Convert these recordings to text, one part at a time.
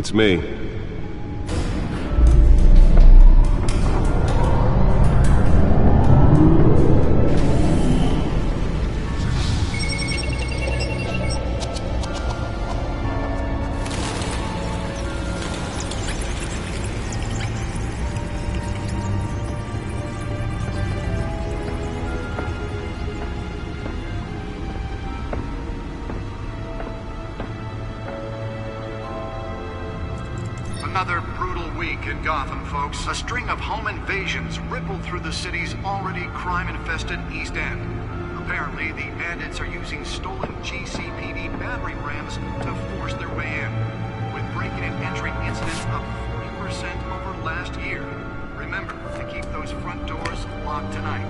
It's me. Another brutal week in Gotham, folks. A string of home invasions rippled through the city's already crime-infested East End. Apparently, the bandits are using stolen GCPD battering rams to force their way in, with breaking and entering incidents up 40% over last year. Remember to keep those front doors locked tonight.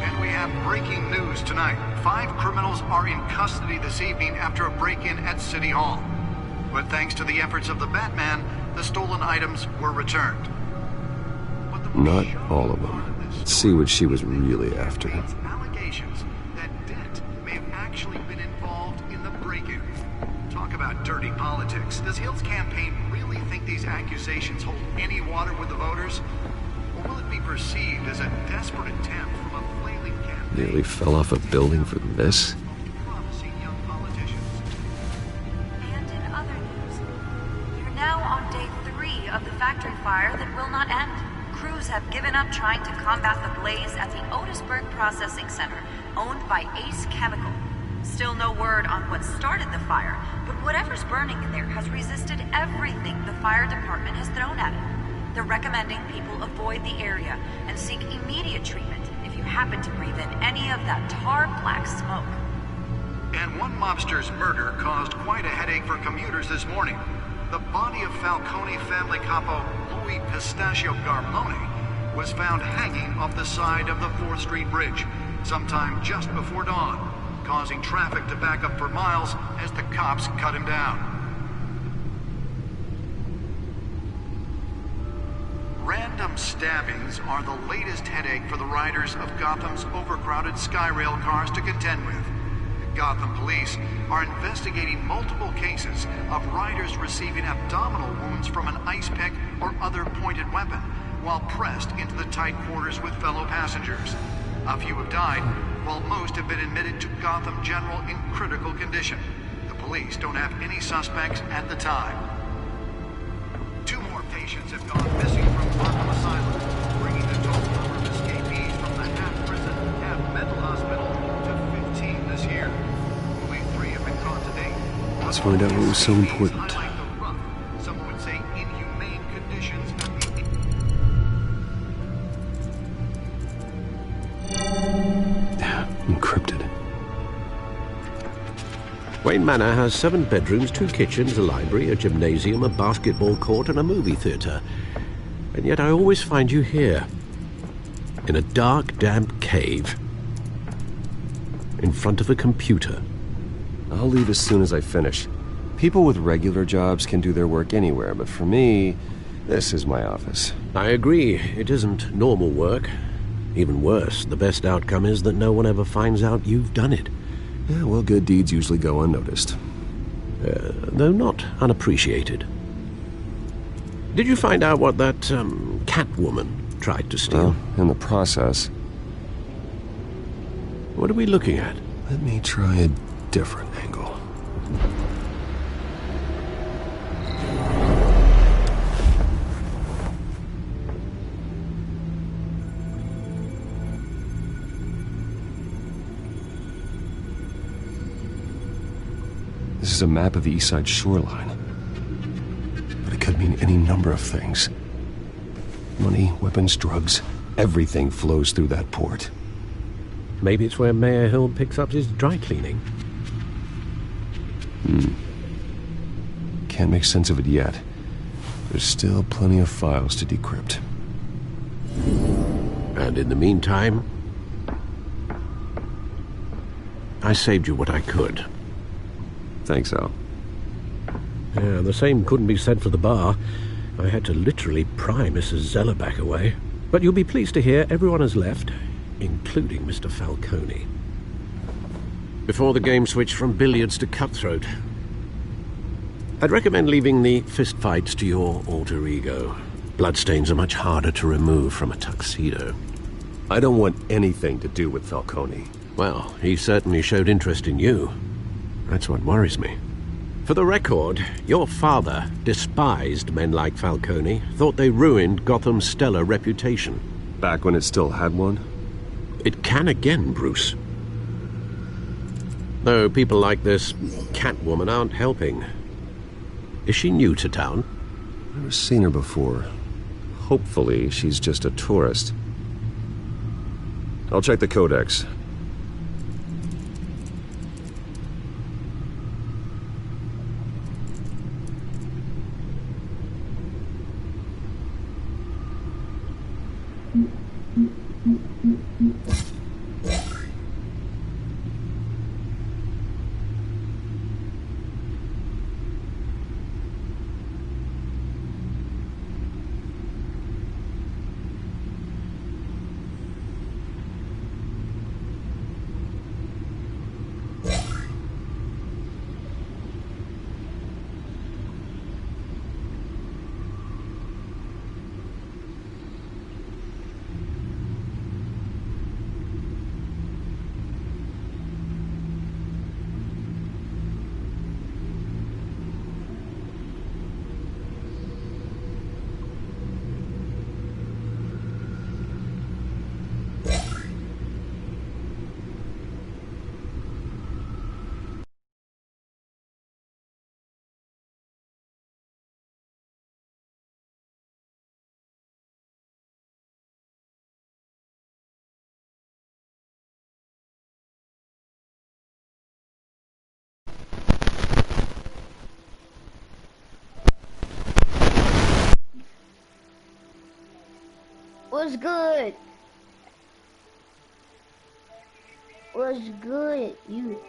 And we have breaking news tonight. 5 criminals are in custody this evening after a break-in at City Hall. But thanks to the efforts of the Batman, the stolen items were returned. Not all of them. Let's see what she was really after. Allegations that Dent may have actually been involved in the break-in. Talk about dirty politics. Does Hill's campaign really think these accusations hold any water with the voters? Or will it be perceived as a desperate attempt from a flailing campaign? Nearly fell off a building for this? Now on day 3 of the factory fire that will not end. Crews have given up trying to combat the blaze at the Otisburg Processing Center, owned by Ace Chemical. Still no word on what started the fire, but whatever's burning in there has resisted everything the fire department has thrown at it. They're recommending people avoid the area and seek immediate treatment if you happen to breathe in any of that tar black smoke. And one mobster's murder caused quite a headache for commuters this morning. The body of Falcone family capo Louis Pistachio Garmone was found hanging off the side of the 4th Street Bridge sometime just before dawn, causing traffic to back up for miles as the cops cut him down. Random stabbings are the latest headache for the riders of Gotham's overcrowded Skyrail cars to contend with. Gotham police are investigating multiple cases of riders receiving abdominal wounds from an ice pick or other pointed weapon while pressed into the tight quarters with fellow passengers. A few have died, while most have been admitted to Gotham General in critical condition. The police don't have any suspects at the time. 2 more patients have gone missing from Gotham Asylum, bringing the total number of escapees from the half-prison, half-mental hospital to 15 this year. Let's find out what was so important. Some would say inhumane conditions. Encrypted. Wayne Manor has 7 bedrooms, 2 kitchens, a library, a gymnasium, a basketball court, and a movie theater. And yet I always find you here, in a dark, damp cave, in front of a computer. I'll leave as soon as I finish. People with regular jobs can do their work anywhere, but for me, this is my office. I agree. It isn't normal work. Even worse, the best outcome is that no one ever finds out you've done it. Yeah, well, good deeds usually go unnoticed. Though not unappreciated. Did you find out what that, Catwoman tried to steal? Well, in the process. What are we looking at? Let me try a different angle. This is a map of the East Side shoreline. But it could mean any number of things. Money, weapons, drugs, everything flows through that port. Maybe it's where Mayor Hill picks up his dry cleaning. Can't make sense of it yet. There's still plenty of files to decrypt. And in the meantime, I saved you what I could. Thanks, Al. Yeah, the same couldn't be said for the bar. I had to literally pry Mrs. Zeller back away. But you'll be pleased to hear everyone has left, including Mr. Falcone. Before the game switched from billiards to cutthroat. I'd recommend leaving the fistfights to your alter ego. Bloodstains are much harder to remove from a tuxedo. I don't want anything to do with Falcone. Well, he certainly showed interest in you. That's what worries me. For the record, your father despised men like Falcone, thought they ruined Gotham's stellar reputation. Back when it still had one? It can again, Bruce. Though people like this Catwoman aren't helping. Is she new to town? Never seen her before. Hopefully, she's just a tourist. I'll check the codex. What's good? What's good? You.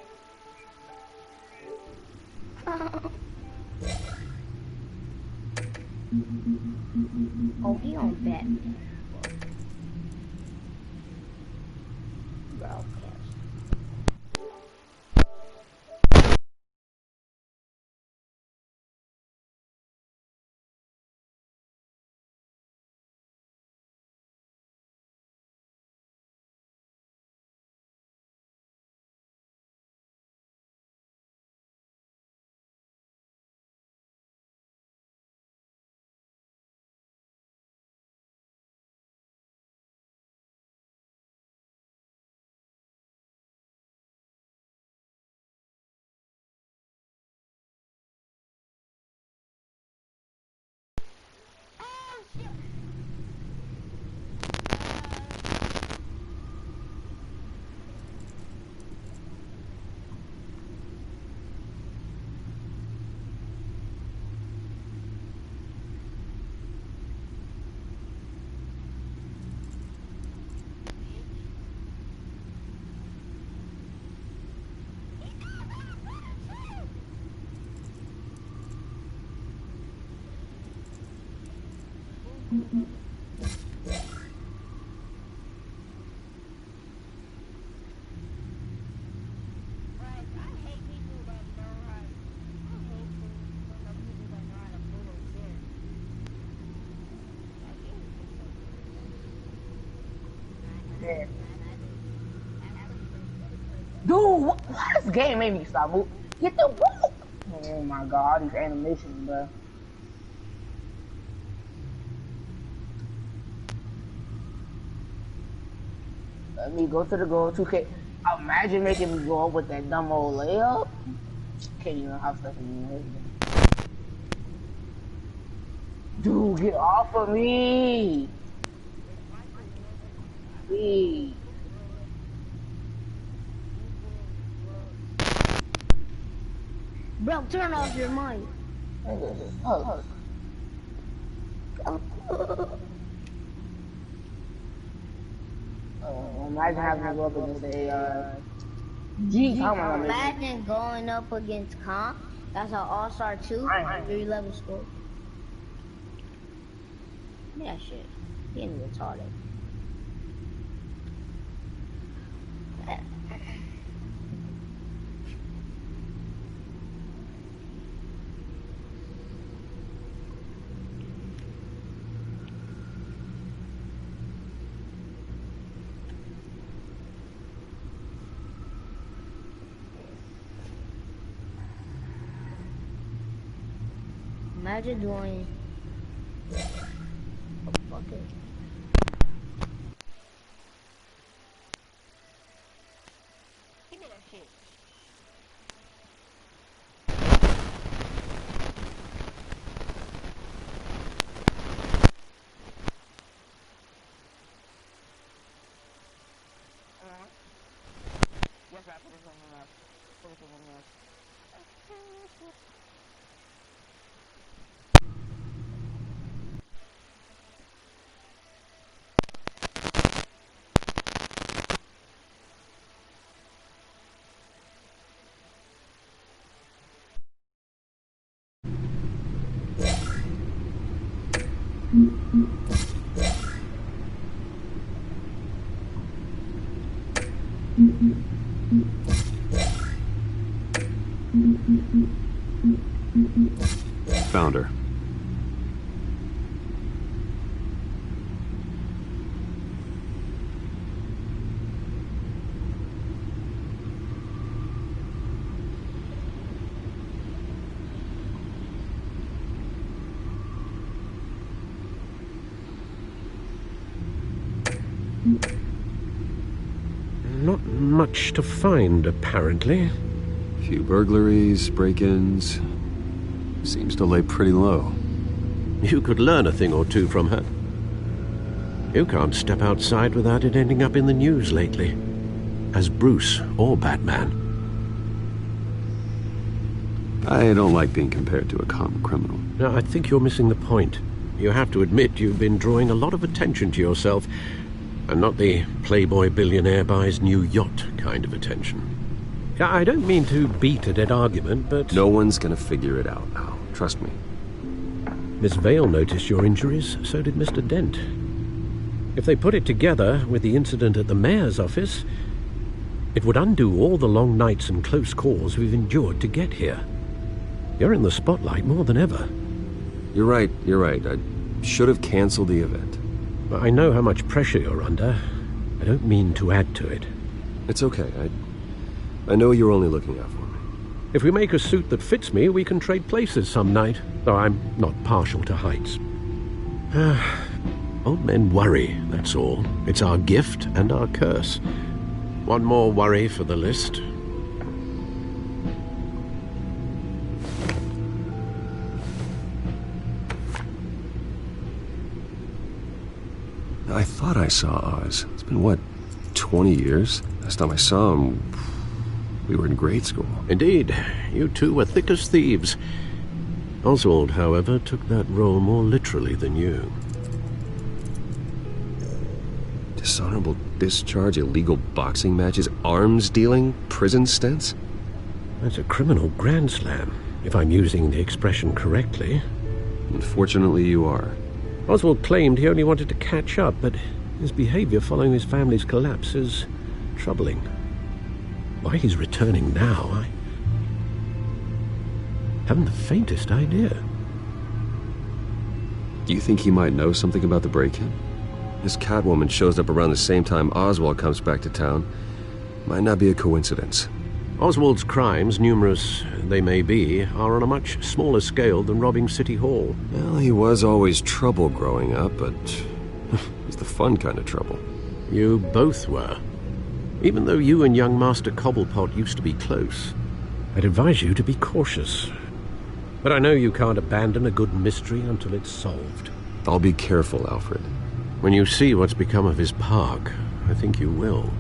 Oh, he on Batman. Broadcast. Dude, why this game made me stop moving? Get the book! Oh my god, all these animations, bro. Let me go to the goal 2K. Imagine making me go up with that dumb old layup. Can't even have stuff in your head. Dude, get off of me! Please. Bro, turn off your mic. Imagine having to go up against a G. Imagine going up against Khan. That's an All-Star 2, 3-level score. Yeah, shit. He ain't retarded. Imagine doing a bucket. Give me that shit. Yes, I put it on the left. Put it on the left. Found her. Not much to find, apparently. Few burglaries, break-ins. Seems to lay pretty low. You could learn a thing or two from her. You can't step outside without it ending up in the news lately. As Bruce or Batman. I don't like being compared to a common criminal. Now, I think you're missing the point. You have to admit you've been drawing a lot of attention to yourself, and not the playboy billionaire buys new yacht kind of attention. I don't mean to beat a dead argument, but... No one's gonna figure it out now. Trust me. Miss Vale noticed your injuries, so did Mr. Dent. If they put it together with the incident at the mayor's office, it would undo all the long nights and close calls we've endured to get here. You're in the spotlight more than ever. You're right. I should have canceled the event. I know how much pressure you're under. I don't mean to add to it. It's okay. I know you're only looking out for me. If we make a suit that fits me, we can trade places some night, though I'm not partial to heights. Old men worry, that's all. It's our gift and our curse. One more worry for the list. I thought I saw Oz. It's been, what, 20 years? Last time I saw him, we were in grade school. Indeed, you two were thick as thieves. Oswald, however, took that role more literally than you. Dishonorable discharge, illegal boxing matches, arms dealing, prison stints? That's a criminal grand slam, if I'm using the expression correctly. Unfortunately, you are. Oswald claimed he only wanted to catch up, but his behavior following his family's collapse is troubling. Why he's returning now, I haven't the faintest idea. Do you think he might know something about the break-in? This Catwoman shows up around the same time Oswald comes back to town. Might not be a coincidence. Oswald's crimes, numerous they may be, are on a much smaller scale than robbing City Hall. Well, he was always trouble growing up, but it's the fun kind of trouble. You both were. Even though you and young Master Cobblepot used to be close. I'd advise you to be cautious. But I know you can't abandon a good mystery until it's solved. I'll be careful, Alfred. When you see what's become of his park, I think you will.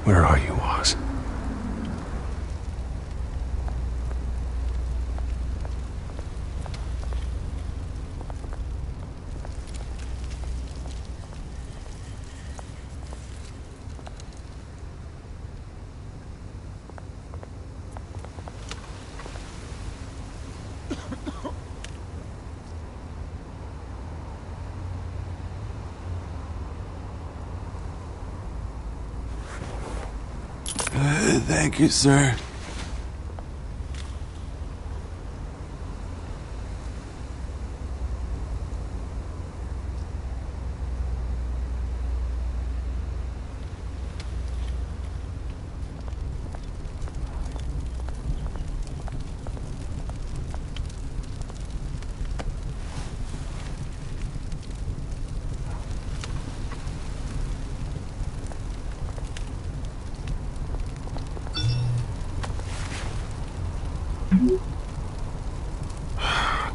Where are you, Oz? Thank you, sir.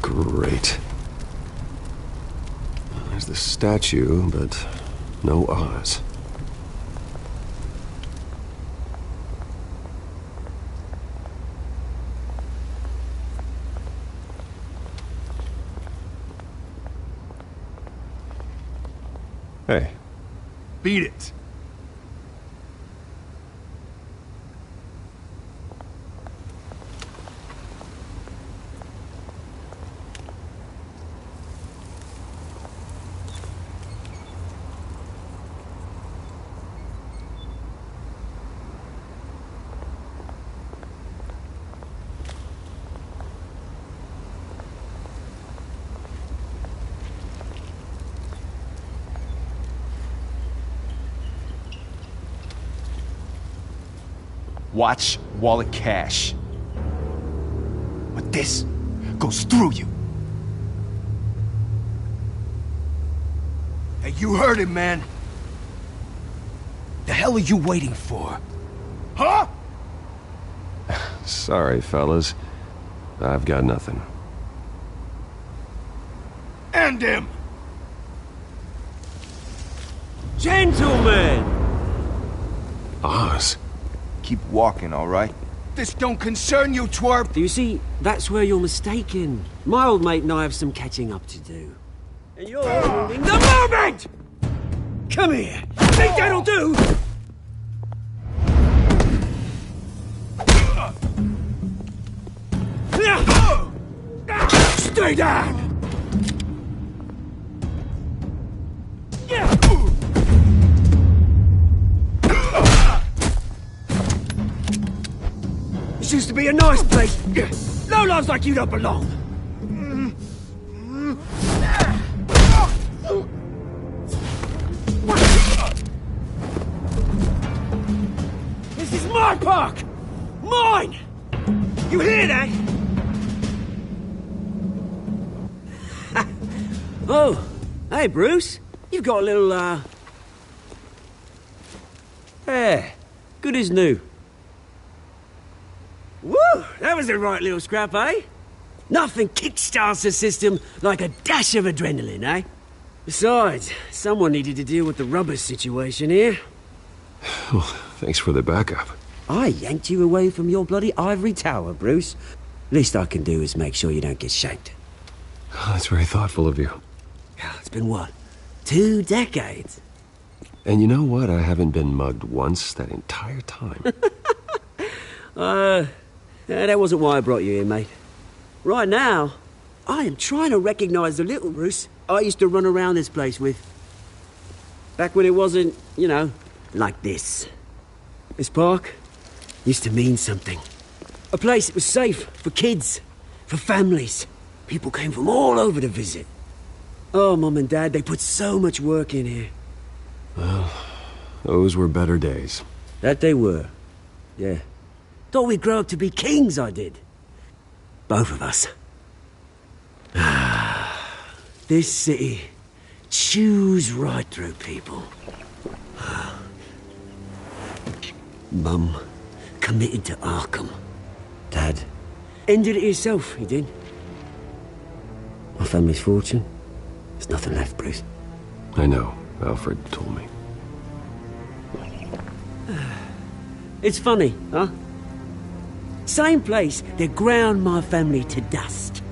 Great. There's the statue, but no Oz. Hey. Beat it. Watch wallet cash. But this goes through you. Hey, you heard him, man. The hell are you waiting for? Huh? Sorry, fellas. I've got nothing. End him! Gentlemen! Oz? Keep walking, all right? This don't concern you, twerp! Do you see, that's where you're mistaken. My old mate and I have some catching up to do. And you're ruining the moment! Come here! Think that'll do? Stay down! This used to be a nice place. Lowlifes like you don't belong. This is my park! Mine! You hear that? Oh, hey, Bruce. You've got a little, hair. Good as new. Woo! That was a right little scrap, eh? Nothing kickstarts the system like a dash of adrenaline, eh? Besides, someone needed to deal with the rubber situation here. Well, thanks for the backup. I yanked you away from your bloody ivory tower, Bruce. Least I can do is make sure you don't get shanked. Oh, that's very thoughtful of you. It's been what? 2 decades? And you know what? I haven't been mugged once that entire time. That wasn't why I brought you here, mate. Right now, I am trying to recognize the little Bruce I used to run around this place with. Back when it wasn't, you know, like this. This park used to mean something. A place that was safe for kids, for families. People came from all over to visit. Oh, Mum and Dad, they put so much work in here. Well, those were better days. That they were. Yeah. Thought we'd grow up to be kings, I did. Both of us. This city chews right through people. Mum committed to Arkham. Dad ended it himself, he did. My family's fortune. There's nothing left, Bruce. I know. Alfred told me. It's funny, huh? Same place that ground my family to dust.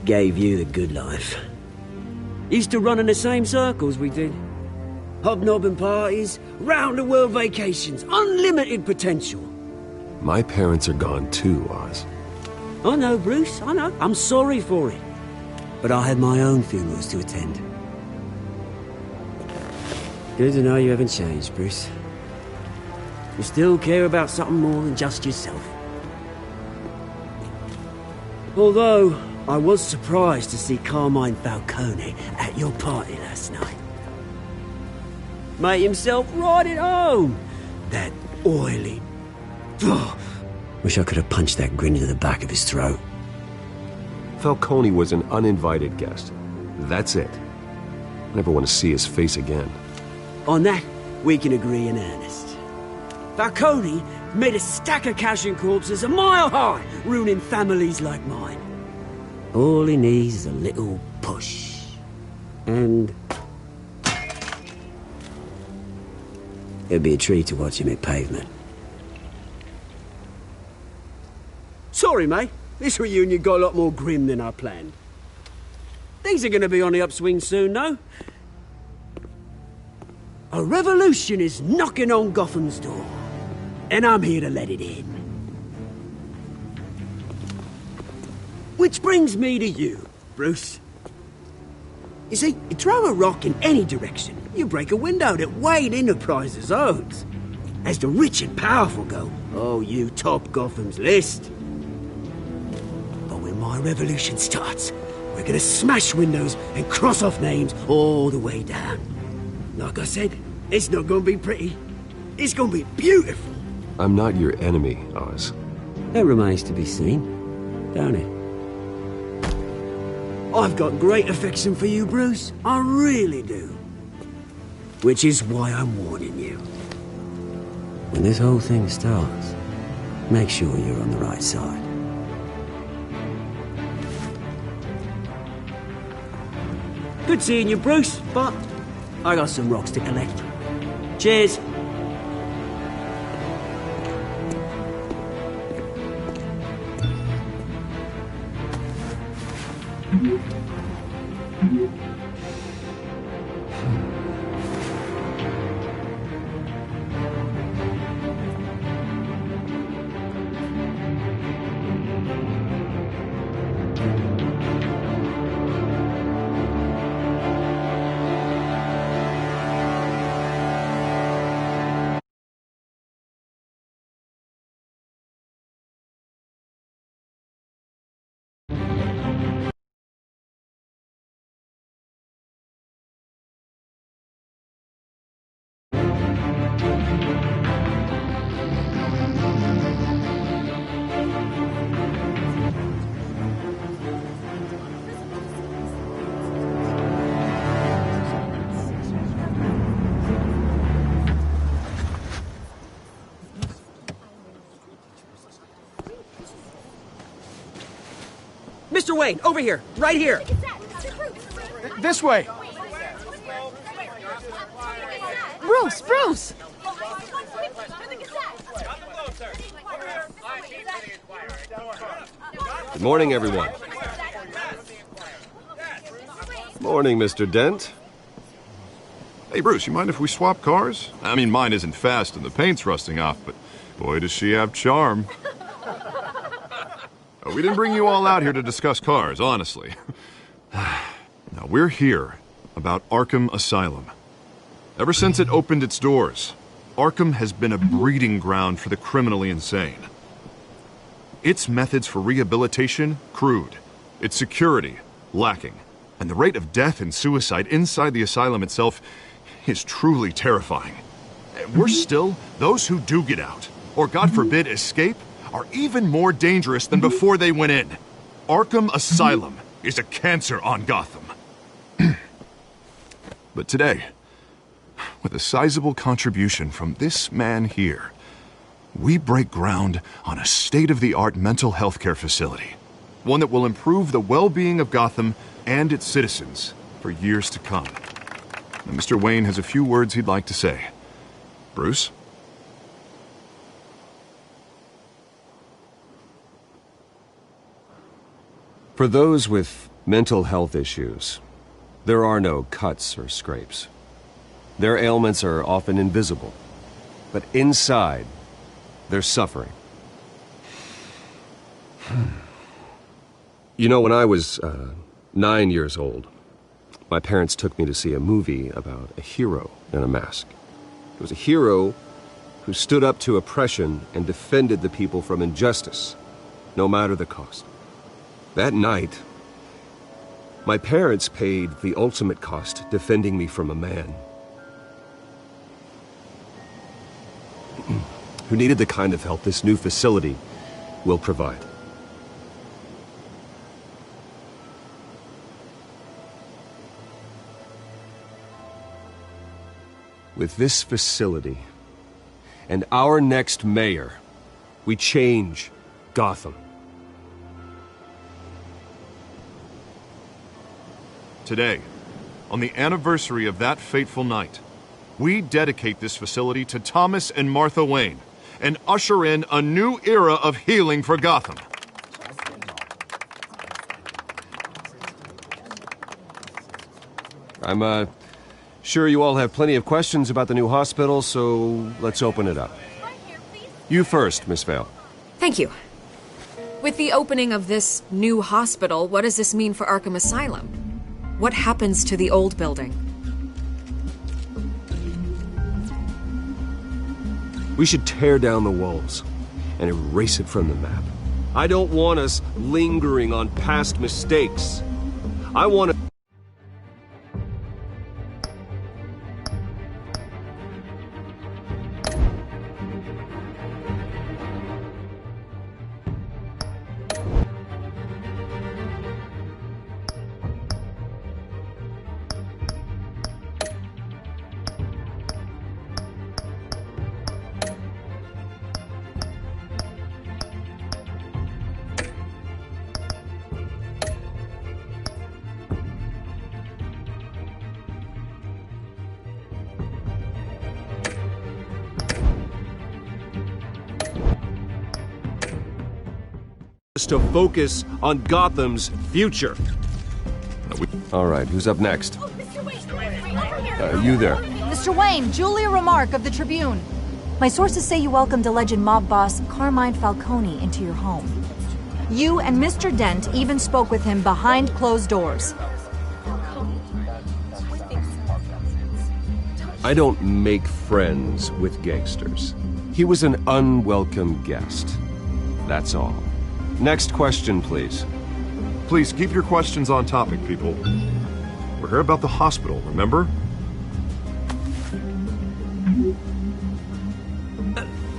Gave you the good life. Used to run in the same circles we did. Hobnobbing parties, round-the-world vacations, unlimited potential. My parents are gone too, Oz. I know, Bruce, I know. I'm sorry for it. But I had my own funerals to attend. Good to know you haven't changed, Bruce. You still care about something more than just yourself. Although, I was surprised to see Carmine Falcone at your party last night. Made himself right at home. That oily... Ugh. Wish I could have punched that grin into the back of his throat. Falcone was an uninvited guest. That's it. I never want to see his face again. On that, we can agree in earnest. Falcone made a stack of cash and corpses a mile high, ruining families like mine. All he needs is a little push. And... it'd be a treat to watch him hit pavement. Sorry, mate. This reunion got a lot more grim than I planned. Things are gonna be on the upswing soon, though. A revolution is knocking on Gotham's door. And I'm here to let it in. Which brings me to you, Bruce. You see, you throw a rock in any direction, you break a window that Wayne Enterprises owns. As the rich and powerful go, oh, you top Gotham's list. But when my revolution starts, we're gonna smash windows and cross off names all the way down. Like I said, it's not gonna be pretty. It's gonna be beautiful. I'm not your enemy, Oz. That remains to be seen, don't it? I've got great affection for you, Bruce. I really do. Which is why I'm warning you. When this whole thing starts, make sure you're on the right side. Good seeing you, Bruce, but I got some rocks to collect. Cheers. Mr. Wayne, over here, right here. This way! Bruce, Bruce! Good morning, everyone. Morning, Mr. Dent. Hey, Bruce, you mind if we swap cars? I mean, mine isn't fast and the paint's rusting off, but boy, does she have charm. We didn't bring you all out here to discuss cars, honestly. Now, we're here about Arkham Asylum. Ever since it opened its doors, Arkham has been a breeding ground for the criminally insane. Its methods for rehabilitation, crude. Its security, lacking. And the rate of death and suicide inside the asylum itself is truly terrifying. Worse still, those who do get out, or God forbid, escape, are even more dangerous than before they went in. Arkham Asylum is a cancer on Gotham. But today, with a sizable contribution from this man here, we break ground on a state-of-the-art mental health care facility. One that will improve the well-being of Gotham and its citizens for years to come. And Mr. Wayne has a few words he'd like to say. Bruce? For those with mental health issues, there are no cuts or scrapes. Their ailments are often invisible, but inside, they're suffering. You know, when I was 9 years old, my parents took me to see a movie about a hero in a mask. It was a hero who stood up to oppression and defended the people from injustice, no matter the cost. That night, my parents paid the ultimate cost defending me from a man who needed the kind of help this new facility will provide. With this facility and our next mayor, we change Gotham. Today, on the anniversary of that fateful night, we dedicate this facility to Thomas and Martha Wayne and usher in a new era of healing for Gotham. I'm sure you all have plenty of questions about the new hospital, so let's open it up. You first, Miss Vale. Thank you. With the opening of this new hospital, what does this mean for Arkham Asylum? What happens to the old building? We should tear down the walls and erase it from the map. I don't want us lingering on past mistakes. I want to... to focus on Gotham's future. All right, who's up next? You there. Mr. Wayne, Julia Remark of the Tribune. My sources say you welcomed alleged mob boss Carmine Falcone into your home. You and Mr. Dent even spoke with him behind closed doors. I don't make friends with gangsters. He was an unwelcome guest. That's all. Next question, please. Please keep your questions on topic, people. We're here about the hospital, remember?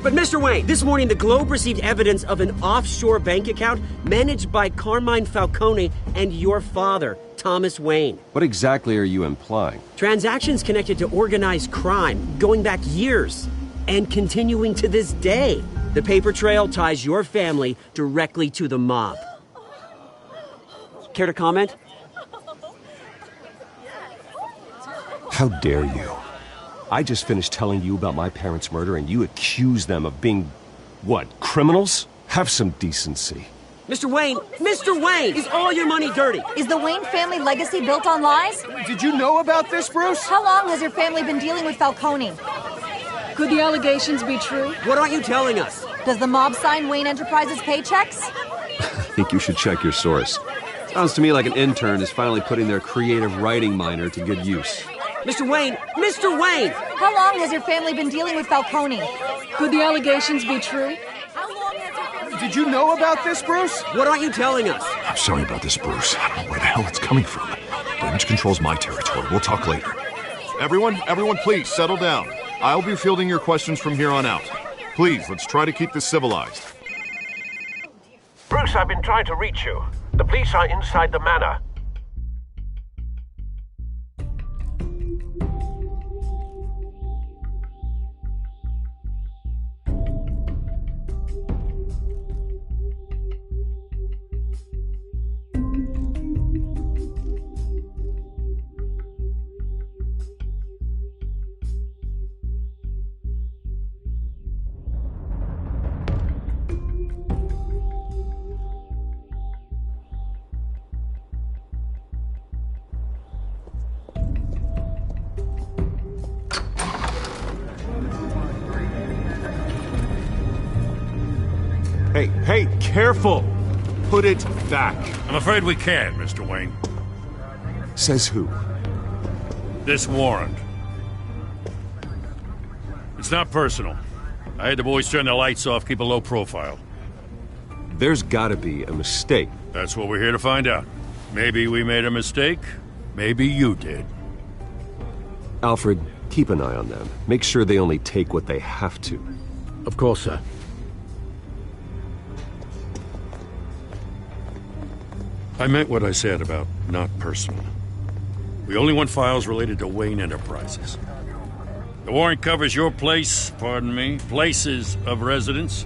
But Mr. Wayne, this morning the Globe received evidence of an offshore bank account managed by Carmine Falcone and your father, Thomas Wayne. What exactly are you implying? Transactions connected to organized crime going back years and continuing to this day. The paper trail ties your family directly to the mob. Care to comment? How dare you? I just finished telling you about my parents' murder and you accuse them of being, what, criminals? Have some decency. Mr. Wayne, is all your money dirty? Is the Wayne family legacy built on lies? Did you know about this, Bruce? How long has your family been dealing with Falcone? Could the allegations be true? What aren't you telling us? Does the mob sign Wayne Enterprises paychecks? I think you should check your source. Sounds to me like an intern is finally putting their creative writing minor to good use. Mr. Wayne! How long has your family been dealing with Falcone? Could the allegations be true? Did you know about this, Bruce? What aren't you telling us? I'm sorry about this, Bruce. I don't know where the hell it's coming from. Damage control's my territory. We'll talk later. Everyone, please settle down. I'll be fielding your questions from here on out. Please, let's try to keep this civilized. Bruce, I've been trying to reach you. The police are inside the manor. Hey, careful! Put it back. I'm afraid we can't, Mr. Wayne. Says who? This warrant. It's not personal. I had the boys turn the lights off, keep a low profile. There's gotta be a mistake. That's what we're here to find out. Maybe we made a mistake. Maybe you did. Alfred, keep an eye on them. Make sure they only take what they have to. Of course, sir. I meant what I said about not personal. We only want files related to Wayne Enterprises. The warrant covers your place, pardon me, places of residence,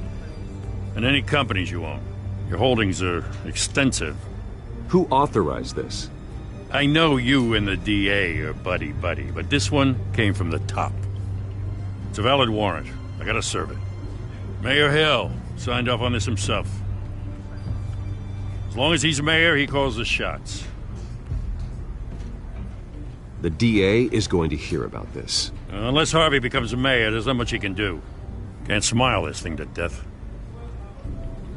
and any companies you own. Your holdings are extensive. Who authorized this? I know you and the DA are buddy-buddy, but this one came from the top. It's a valid warrant. I gotta serve it. Mayor Hill signed off on this himself. As long as he's mayor, he calls the shots. The DA is going to hear about this. Unless Harvey becomes a mayor, there's not much he can do. Can't smile this thing to death.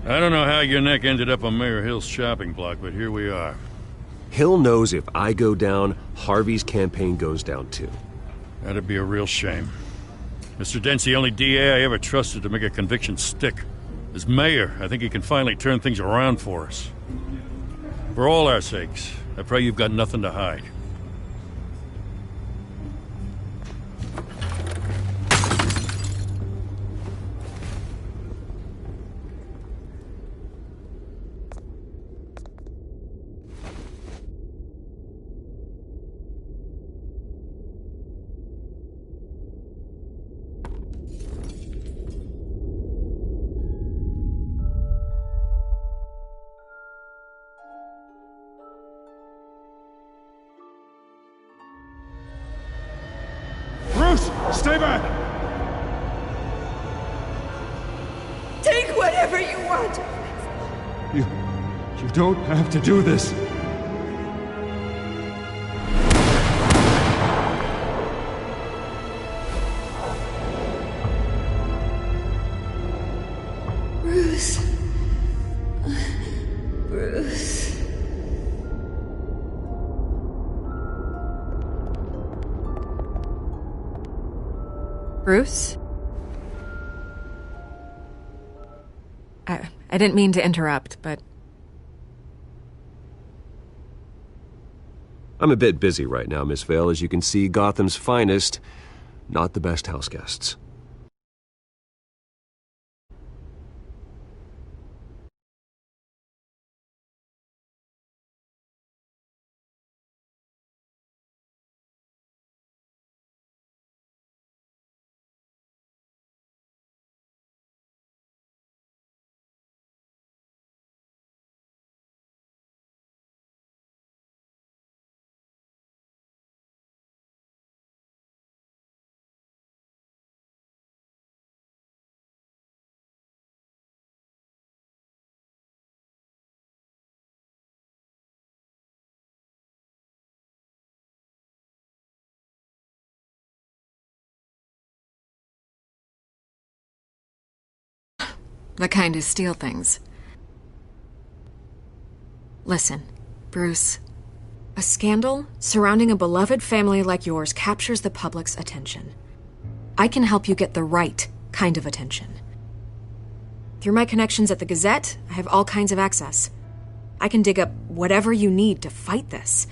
I don't know how your neck ended up on Mayor Hill's shopping block, but here we are. Hill knows if I go down, Harvey's campaign goes down too. That'd be a real shame. Mr. Dent's the only DA I ever trusted to make a conviction stick. As mayor, I think he can finally turn things around for us. For all our sakes, I pray you've got nothing to hide. Stay back! Take whatever you want! You don't have to do this. Bruce. Bruce. Bruce? I didn't mean to interrupt, but... I'm a bit busy right now, Miss Vale. As you can see, Gotham's finest, not the best house guests. The kind who steal things. Listen, Bruce. A scandal surrounding a beloved family like yours captures the public's attention. I can help you get the right kind of attention. Through my connections at the Gazette, I have all kinds of access. I can dig up whatever you need to fight this.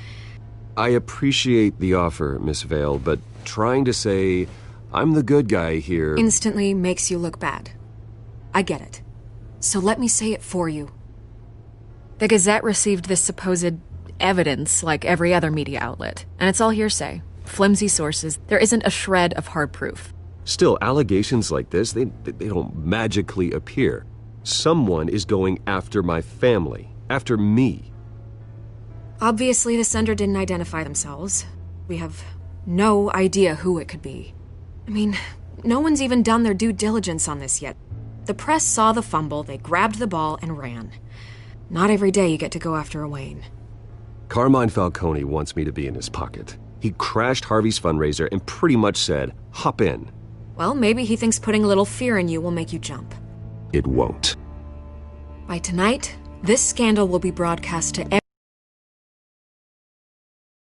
I appreciate the offer, Miss Vale, but trying to say I'm the good guy here... instantly makes you look bad. I get it. So let me say it for you. The Gazette received this supposed evidence like every other media outlet, and it's all hearsay. Flimsy sources. There isn't a shred of hard proof. Still, allegations like this, they don't magically appear. Someone is going after my family, after me. Obviously, the sender didn't identify themselves. We have no idea who it could be. I mean, no one's even done their due diligence on this yet. The press saw the fumble, they grabbed the ball and ran. Not every day you get to go after a Wayne. Carmine Falcone wants me to be in his pocket. He crashed Harvey's fundraiser and pretty much said, hop in. Well, maybe he thinks putting a little fear in you will make you jump. It won't. By tonight, this scandal will be broadcast to